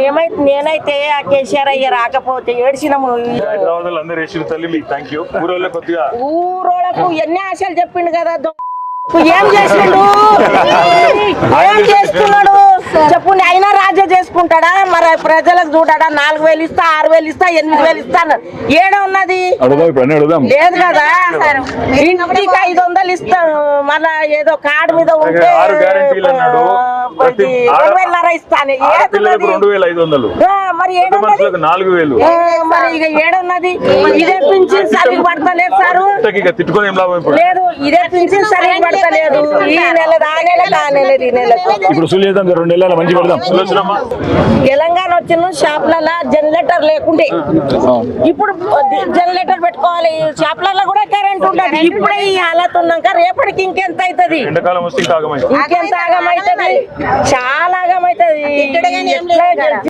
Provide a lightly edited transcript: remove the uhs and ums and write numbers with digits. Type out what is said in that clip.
మేమైతే నేనైతే ఆ కేసీఆర్ అయ్య రాకపోతే ఏడ్చినాము. ఊరోళ్ళకు ఎన్ని ఆశలు చెప్పిండు కదా, ఏం చేసిండు, ఏం చేస్తున్నాడు చెప్పు. అయినా రాజ్య చేసుకుంటాడా? మరి ప్రజలకు చూడాడా? 4,000 ఇస్తా, 6,000 ఇస్తా, 8,000 ఇస్తా అన్నాడు. ఏడే ఉన్నది లేదు కదా. ఇంటికి 500 ఇస్తాను, మళ్ళా ఏదో కార్డు మీద ఉంటే 2,500 ఇస్తాను. మరి మరి ఇక ఏడున్నది? ఇదే పింఛన్ సరిగ్గా పడతలేదు సారు. లేదు, ఇదే పింఛన్ సరిగ్గా పడతలేదు. ఈ నెల ఆ నెల ఆ నెల ఈ నెల తెలంగాణ వచ్చిన షాపులలో జనరేటర్ లేకుండే, ఇప్పుడు జనరేటర్ పెట్టుకోవాలి. షాపులలో కూడా కరెంట్ ఉండదు. ఇప్పుడే ఈ హాలత్ ఉన్నాక రేపటికి ఇంకెంత అవుతుంది? ఇంకెంత ఆగమవుతుంది, చాలా ఆగమవుతుంది.